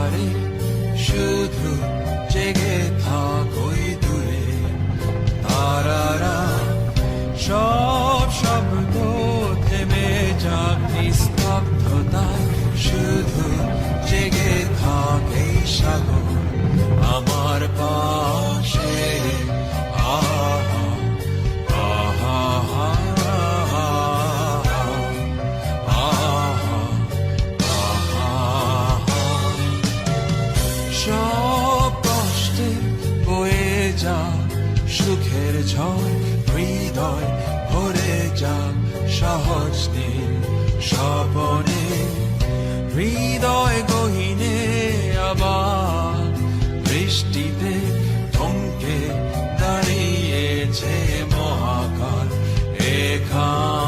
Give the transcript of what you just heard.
ধারে শুধু জেগে থাকোই দূরে তারারা সব শব্দ থেমে যাক নিস্তব্ধতায় শুধু জেগে থাকে সাগর আমার পাশে আহা আহা সব কষ্টে বয়ে যা সুখের ঝড় হৃদয় ভরে যা সহজ দিন স্বপনে হৃদয় গহীনে আবার বৃষ্টিতে থমকে দাঁড়িয়েছে মহাকাল এখানে